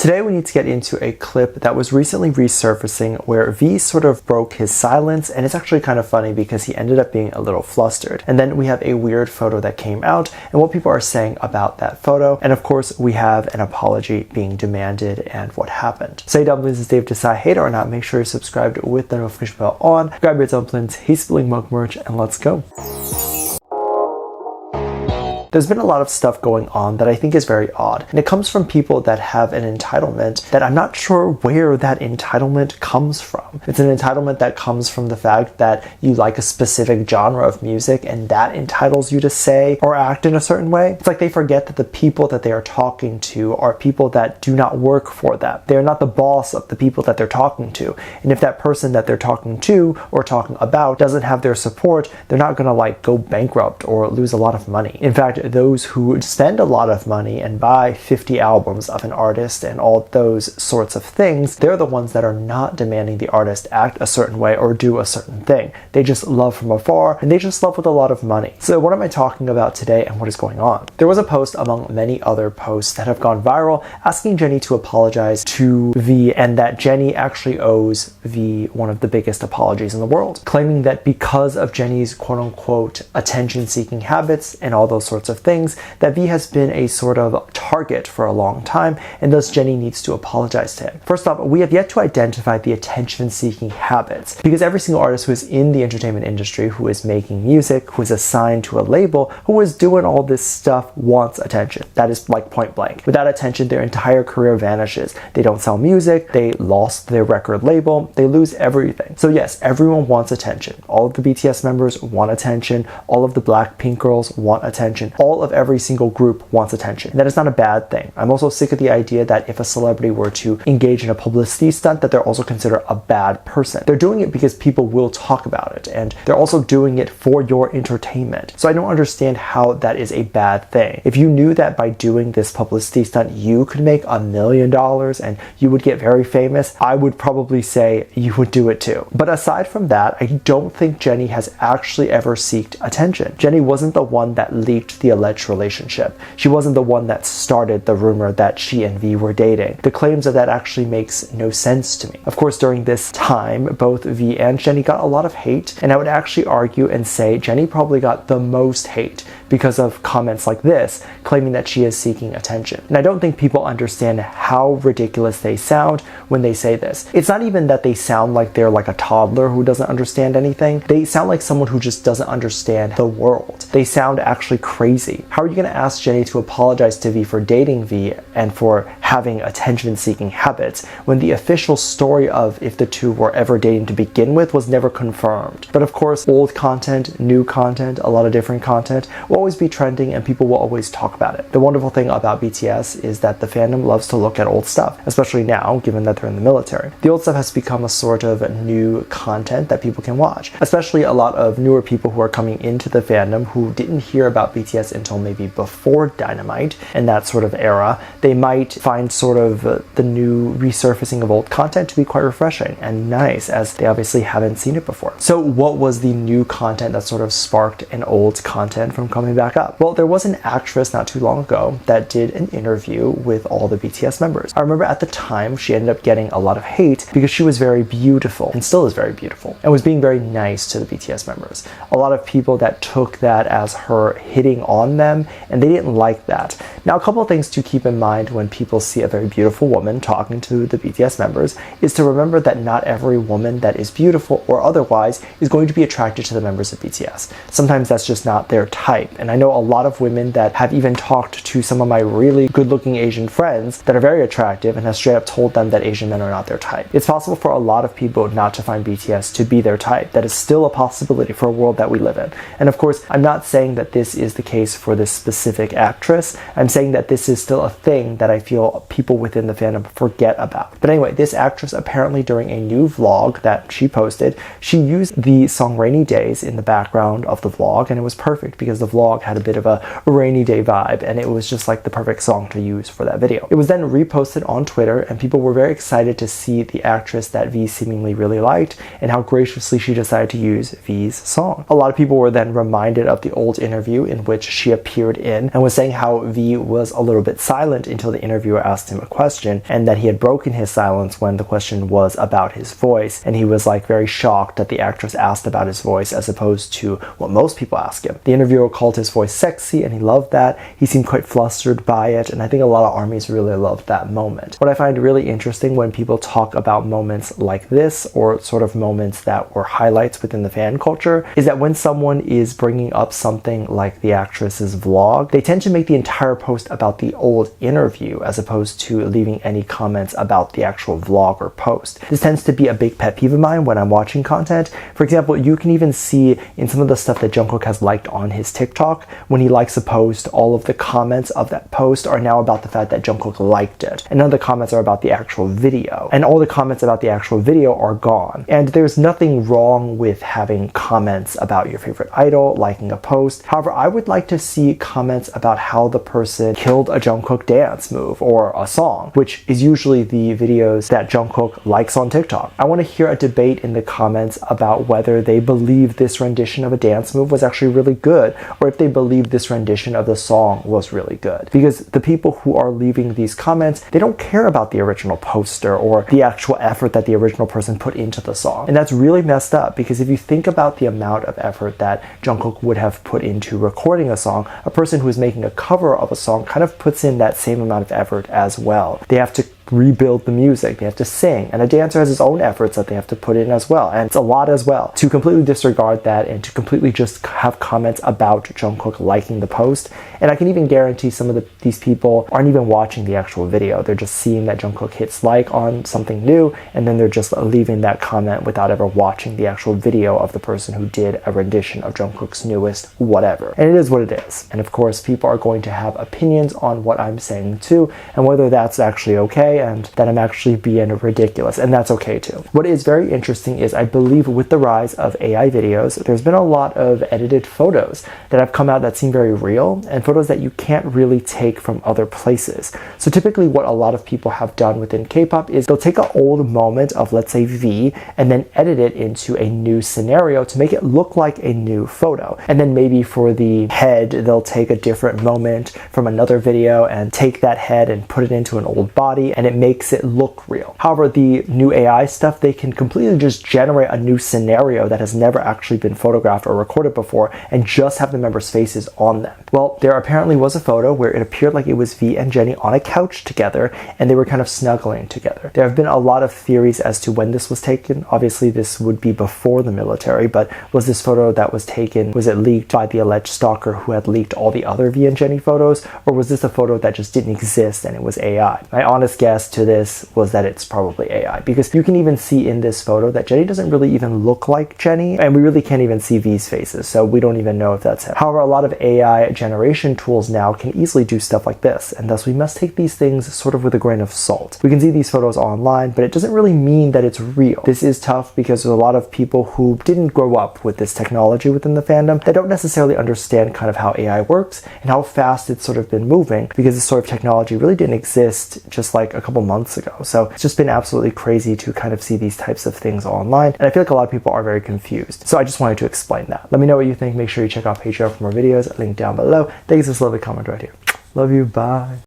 Today we need to get into a clip that was recently resurfacing where V sort of broke his silence, and it's actually kind of funny because he ended up being a little flustered. And then we have a weird photo that came out and what people are saying about that photo. And of course we have an apology being demanded and what happened. Say Dumplings is Dave. Decide hate it or not, make sure you're subscribed with the notification bell on. Grab your dumplings, he's spilling mug merch, and let's go. There's been a lot of stuff going on that I think is very odd, and it comes from people that have an entitlement that I'm not sure where that entitlement comes from. It's an entitlement that comes from the fact that you like a specific genre of music and that entitles you to say or act in a certain way. It's like they forget that the people that they are talking to are people that do not work for them. They're not the boss of the people that they're talking to, and if that person that they're talking to or talking about doesn't have their support, they're not gonna like go bankrupt or lose a lot of money. In fact, those who spend a lot of money and buy 50 albums of an artist and all those sorts of things, they're the ones that are not demanding the artist act a certain way or do a certain thing. They just love from afar, and they just love with a lot of money. So what am I talking about today and what is going on? There was a post among many other posts that have gone viral asking Jennie to apologize to V, and that Jennie actually owes V one of the biggest apologies in the world, claiming that because of Jennie's quote-unquote attention-seeking habits and all those sorts of things, that V has been a sort of target for a long time, and thus Jennie needs to apologize to him. First off, we have yet to identify the attention-seeking habits, because every single artist who is in the entertainment industry, who is making music, who is assigned to a label, who is doing all this stuff wants attention. That is like point blank. Without attention, their entire career vanishes. They don't sell music, they lost their record label, they lose everything. So yes, everyone wants attention. All of the BTS members want attention, all of the Blackpink girls want attention, all of every single group wants attention. And that is not a bad thing. I'm also sick of the idea that if a celebrity were to engage in a publicity stunt, that they're also considered a bad person. They're doing it because people will talk about it, and they're also doing it for your entertainment. So I don't understand how that is a bad thing. If you knew that by doing this publicity stunt you could make $1 million and you would get very famous, I would probably say you would do it too. But aside from that, I don't think Jennie has actually ever sought attention. Jennie wasn't the one that leaked the alleged relationship. She wasn't the one that started the rumor that she and V were dating. The claims of that actually makes no sense to me. Of course, during this time, both V and Jennie got a lot of hate, and I would actually argue and say Jennie probably got the most hate because of comments like this, claiming that she is seeking attention. And I don't think people understand how ridiculous they sound when they say this. It's not even that they sound like they're like a toddler who doesn't understand anything. They sound like someone who just doesn't understand the world. They sound actually crazy. How are you going to ask Jennie to apologize to V for dating V and for having attention-seeking habits when the official story of if the two were ever dating to begin with was never confirmed? But of course, old content, new content, a lot of different content will always be trending and people will always talk about it. The wonderful thing about BTS is that the fandom loves to look at old stuff, especially now, given that they're in the military. The old stuff has become a sort of new content that people can watch, especially a lot of newer people who are coming into the fandom who didn't hear about BTS until maybe before Dynamite and that sort of era. They might find sort of the new resurfacing of old content to be quite refreshing and nice, as they obviously haven't seen it before. So what was the new content that sort of sparked an old content from coming back up? Well, there was an actress not too long ago that did an interview with all the BTS members. I remember at the time she ended up getting a lot of hate because she was very beautiful and still is very beautiful and was being very nice to the BTS members. A lot of people that took that as her hitting on them, and they didn't like that. Now, a couple of things to keep in mind when people see a very beautiful woman talking to the BTS members is to remember that not every woman that is beautiful or otherwise is going to be attracted to the members of BTS. Sometimes that's just not their type. And I know a lot of women that have even talked to some of my really good-looking Asian friends that are very attractive and have straight up told them that Asian men are not their type. It's possible for a lot of people not to find BTS to be their type. That is still a possibility for a world that we live in. And of course, I'm not saying that this is the case for this specific actress. I'm saying that this is still a thing that I feel people within the fandom forget about. But anyway, this actress apparently during a new vlog that she posted, she used the song Rainy Days in the background of the vlog, and it was perfect because the vlog had a bit of a rainy day vibe, and it was just like the perfect song to use for that video. It was then reposted on Twitter, and people were very excited to see the actress that V seemingly really liked and how graciously she decided to use V's song. A lot of people were then reminded of the old interview in which she appeared in and was saying how V was a little bit silent until the interview interviewer asked him a question and that he had broken his silence when the question was about his voice, and he was like very shocked that the actress asked about his voice as opposed to what most people ask him. The interviewer called his voice sexy and he loved that. He seemed quite flustered by it, and I think a lot of ARMYs really loved that moment. What I find really interesting when people talk about moments like this, or sort of moments that were highlights within the fan culture, is that when someone is bringing up something like the actress's vlog, they tend to make the entire post about the old interview as opposed to leaving any comments about the actual vlog or post. This tends to be a big pet peeve of mine when I'm watching content. For example, you can even see in some of the stuff that Jungkook has liked on his TikTok, when he likes a post, all of the comments of that post are now about the fact that Jungkook liked it, and none of the comments are about the actual video, and all the comments about the actual video are gone. And there's nothing wrong with having comments about your favorite idol, liking a post. However, I would like to see comments about how the person killed a Jungkook dance move or a song, which is usually the videos that Jungkook likes on TikTok. I want to hear a debate in the comments about whether they believe this rendition of a dance move was actually really good, or if they believe this rendition of the song was really good. Because the people who are leaving these comments, they don't care about the original poster or the actual effort that the original person put into the song. And that's really messed up, because if you think about the amount of effort that Jungkook would have put into recording a song, a person who is making a cover of a song kind of puts in that same amount of effort as well. They have to rebuild the music, they have to sing, and a dancer has his own efforts that they have to put in as well, and it's a lot as well. To completely disregard that and to completely just have comments about Jungkook liking the post, and I can even guarantee some of these people aren't even watching the actual video, they're just seeing that Jungkook hits like on something new, and then they're just leaving that comment without ever watching the actual video of the person who did a rendition of Jungkook's newest whatever. And it is what it is. And of course, people are going to have opinions on what I'm saying too, and whether that's actually okay, and that I'm actually being ridiculous, and that's okay too. What is very interesting is, I believe with the rise of AI videos, there's been a lot of edited photos that have come out that seem very real, and photos that you can't really take from other places. So typically what a lot of people have done within K-pop is they'll take an old moment of, let's say, V, and then edit it into a new scenario to make it look like a new photo. And then maybe for the head, they'll take a different moment from another video and take that head and put it into an old body, and it makes it look real. However, the new AI stuff, they can completely just generate a new scenario that has never actually been photographed or recorded before and just have the members' faces on them. Well, there apparently was a photo where it appeared like it was V and Jennie on a couch together, and they were kind of snuggling together. There have been a lot of theories as to when this was taken. Obviously, this would be before the military, but was this photo that was taken, was it leaked by the alleged stalker who had leaked all the other V and Jennie photos, or was this a photo that just didn't exist and it was AI? My honest guess to this was that it's probably AI, because you can even see in this photo that Jennie doesn't really even look like Jennie, and we really can't even see V's faces, so we don't even know if that's him. However, a lot of AI generation tools now can easily do stuff like this, and thus we must take these things sort of with a grain of salt. We can see these photos online, but it doesn't really mean that it's real. This is tough because there's a lot of people who didn't grow up with this technology within the fandom that don't necessarily understand kind of how AI works and how fast it's sort of been moving, because this sort of technology really didn't exist just like a couple months ago. So it's just been absolutely crazy to kind of see these types of things online, and I feel like a lot of people are very confused. So I just wanted to explain that. Let me know what you think. Make sure you check out Patreon for more videos, link down below. Thanks for this lovely comment right here. Love you, bye.